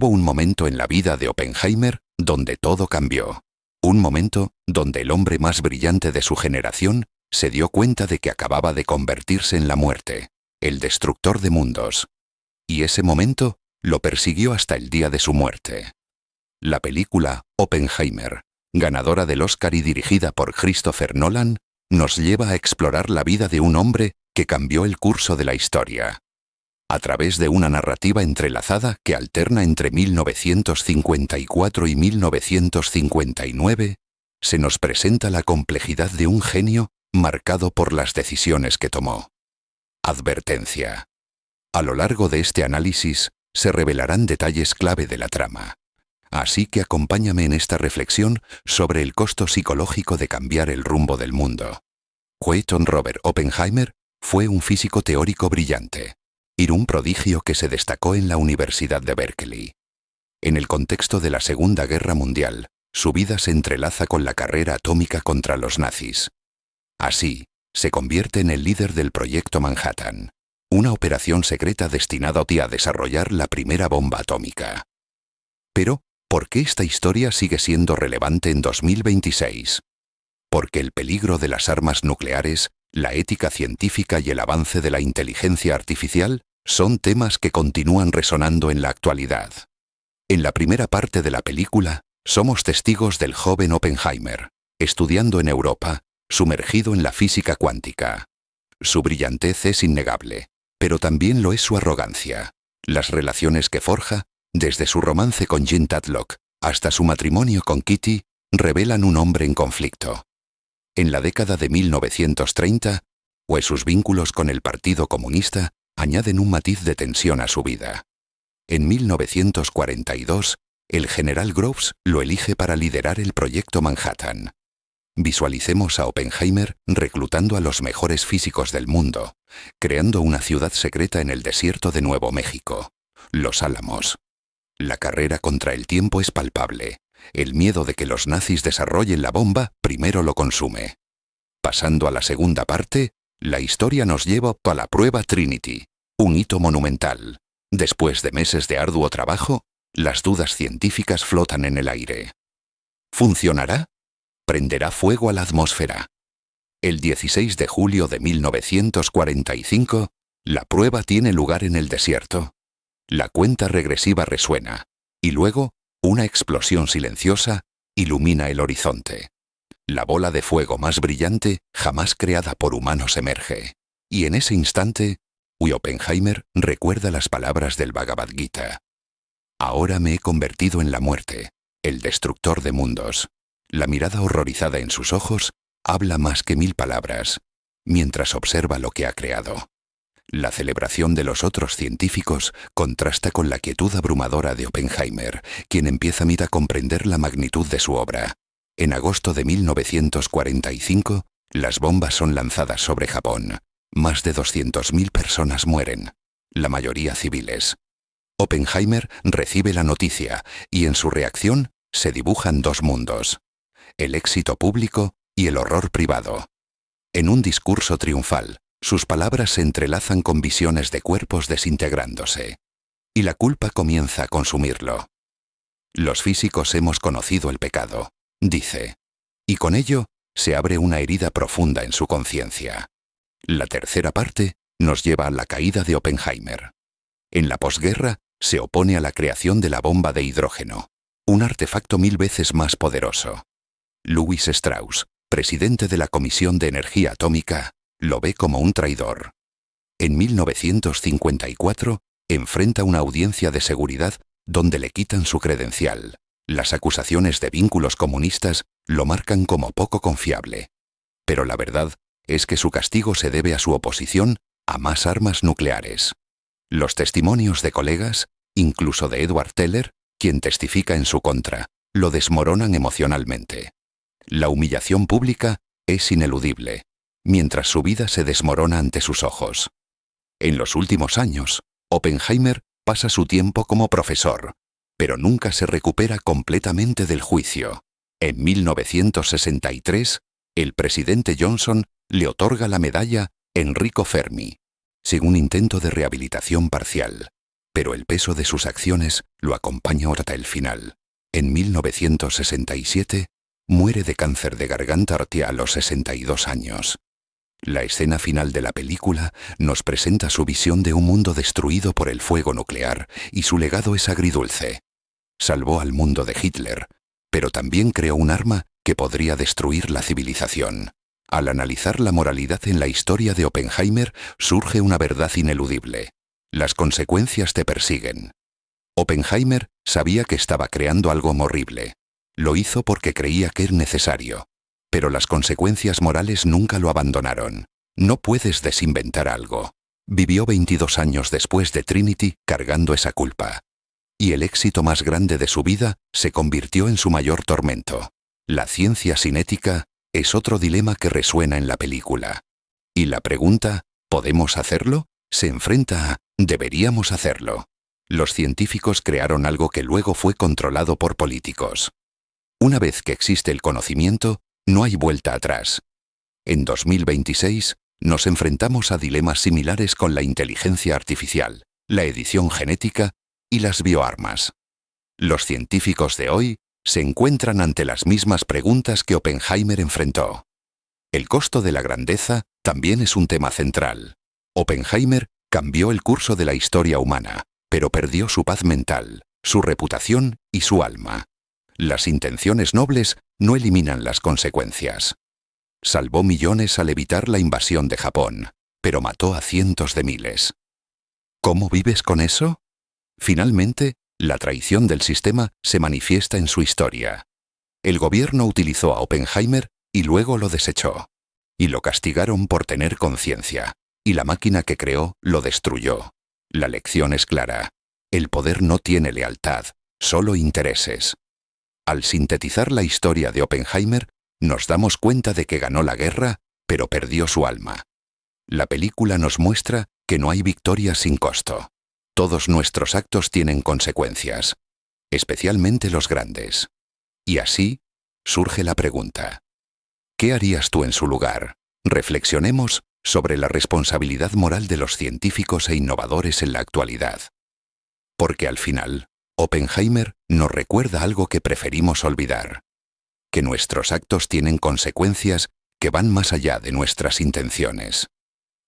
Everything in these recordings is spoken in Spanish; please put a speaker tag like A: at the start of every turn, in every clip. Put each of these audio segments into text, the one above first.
A: Hubo un momento en la vida de Oppenheimer donde todo cambió. Un momento donde el hombre más brillante de su generación se dio cuenta de que acababa de convertirse en la muerte, el destructor de mundos. Y ese momento lo persiguió hasta el día de su muerte. La película Oppenheimer, ganadora del Oscar y dirigida por Christopher Nolan, nos lleva a explorar la vida de un hombre que cambió el curso de la historia. A través de una narrativa entrelazada que alterna entre 1954 y 1959, se nos presenta la complejidad de un genio marcado por las decisiones que tomó. Advertencia. A lo largo de este análisis se revelarán detalles clave de la trama. Así que acompáñame en esta reflexión sobre el costo psicológico de cambiar el rumbo del mundo. Anton Robert Oppenheimer fue un físico teórico brillante y un prodigio que se destacó en la Universidad de Berkeley. En el contexto de la Segunda Guerra Mundial, su vida se entrelaza con la carrera atómica contra los nazis. Así, se convierte en el líder del Proyecto Manhattan, una operación secreta destinada a desarrollar la primera bomba atómica. Pero, ¿por qué esta historia sigue siendo relevante en 2026? Porque el peligro de las armas nucleares, la ética científica y el avance de la inteligencia artificial son temas que continúan resonando en la actualidad. En la primera parte de la película, somos testigos del joven Oppenheimer, estudiando en Europa, sumergido en la física cuántica. Su brillantez es innegable, pero también lo es su arrogancia. Las relaciones que forja, desde su romance con Jean Tadlock hasta su matrimonio con Kitty, revelan un hombre en conflicto. En la década de 1930, pues sus vínculos con el Partido Comunista añaden un matiz de tensión a su vida. En 1942, el general Groves lo elige para liderar el Proyecto Manhattan. Visualicemos a Oppenheimer reclutando a los mejores físicos del mundo, creando una ciudad secreta en el desierto de Nuevo México, Los Álamos. La carrera contra el tiempo es palpable. El miedo de que los nazis desarrollen la bomba primero lo consume. Pasando a la segunda parte, la historia nos lleva a la prueba Trinity, un hito monumental. Después de meses de arduo trabajo, las dudas científicas flotan en el aire. ¿Funcionará? ¿Prenderá fuego a la atmósfera? El 16 de julio de 1945, la prueba tiene lugar en el desierto. La cuenta regresiva resuena, y luego, una explosión silenciosa ilumina el horizonte. La bola de fuego más brillante jamás creada por humanos emerge. Y en ese instante, Oppenheimer recuerda las palabras del Bhagavad Gita. Ahora me he convertido en la muerte, el destructor de mundos. La mirada horrorizada en sus ojos habla más que 1000 palabras, mientras observa lo que ha creado. La celebración de los otros científicos contrasta con la quietud abrumadora de Oppenheimer, quien empieza a comprender la magnitud de su obra. En agosto de 1945, las bombas son lanzadas sobre Japón. Más de 200.000 personas mueren, la mayoría civiles. Oppenheimer recibe la noticia y en su reacción se dibujan dos mundos: el éxito público y el horror privado. En un discurso triunfal, sus palabras se entrelazan con visiones de cuerpos desintegrándose. Y la culpa comienza a consumirlo. Los físicos hemos conocido el pecado, dice. Y con ello, se abre una herida profunda en su conciencia. La tercera parte nos lleva a la caída de Oppenheimer. En la posguerra, se opone a la creación de la bomba de hidrógeno, un artefacto 1000 veces más poderoso. Lewis Strauss, presidente de la Comisión de Energía Atómica, lo ve como un traidor. En 1954, enfrenta una audiencia de seguridad donde le quitan su credencial. Las acusaciones de vínculos comunistas lo marcan como poco confiable. Pero la verdad es que su castigo se debe a su oposición a más armas nucleares. Los testimonios de colegas, incluso de Edward Teller, quien testifica en su contra, lo desmoronan emocionalmente. La humillación pública es ineludible, mientras su vida se desmorona ante sus ojos. En los últimos años, Oppenheimer pasa su tiempo como profesor, pero nunca se recupera completamente del juicio. En 1963, el presidente Johnson le otorga la medalla Enrico Fermi, sin un intento de rehabilitación parcial. pero el peso de sus acciones lo acompaña hasta el final. En 1967, muere de cáncer de garganta a los 62 años. La escena final de la película nos presenta su visión de un mundo destruido por el fuego nuclear y su legado es agridulce. Salvó al mundo de Hitler, pero también creó un arma que podría destruir la civilización. Al analizar la moralidad en la historia de Oppenheimer, surge una verdad ineludible. Las consecuencias te persiguen. Oppenheimer sabía que estaba creando algo horrible. Lo hizo porque creía que era necesario. Pero las consecuencias morales nunca lo abandonaron. No puedes desinventar algo. Vivió 22 años después de Trinity cargando esa culpa. Y el éxito más grande de su vida se convirtió en su mayor tormento. La ciencia sin ética es otro dilema que resuena en la película. Y la pregunta, ¿podemos hacerlo?, se enfrenta a ¿deberíamos hacerlo? Los científicos crearon algo que luego fue controlado por políticos. Una vez que existe el conocimiento, no hay vuelta atrás. En 2026, nos enfrentamos a dilemas similares con la inteligencia artificial, la edición genética y las bioarmas. Los científicos de hoy se encuentran ante las mismas preguntas que Oppenheimer enfrentó. El costo de la grandeza también es un tema central. Oppenheimer cambió el curso de la historia humana, pero perdió su paz mental, su reputación y su alma. Las intenciones nobles no eliminan las consecuencias. Salvó millones al evitar la invasión de Japón, pero mató a cientos de miles. ¿Cómo vives con eso? Finalmente, la traición del sistema se manifiesta en su historia. El gobierno utilizó a Oppenheimer y luego lo desechó. Y lo castigaron por tener conciencia. Y la máquina que creó lo destruyó. La lección es clara. El poder no tiene lealtad, solo intereses. Al sintetizar la historia de Oppenheimer, nos damos cuenta de que ganó la guerra, pero perdió su alma. La película nos muestra que no hay victoria sin costo. Todos nuestros actos tienen consecuencias, especialmente los grandes. Y así, surge la pregunta: ¿qué harías tú en su lugar? Reflexionemos sobre la responsabilidad moral de los científicos e innovadores en la actualidad. Porque al final, Oppenheimer nos recuerda algo que preferimos olvidar: que nuestros actos tienen consecuencias que van más allá de nuestras intenciones.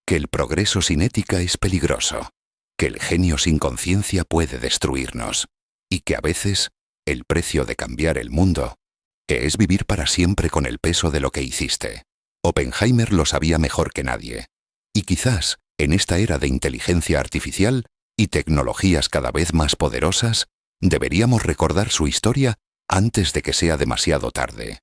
A: Que el progreso sin ética es peligroso. Que el genio sin conciencia puede destruirnos. Y que a veces, el precio de cambiar el mundo es vivir para siempre con el peso de lo que hiciste. Oppenheimer lo sabía mejor que nadie. Y quizás, en esta era de inteligencia artificial y tecnologías cada vez más poderosas, deberíamos recordar su historia antes de que sea demasiado tarde.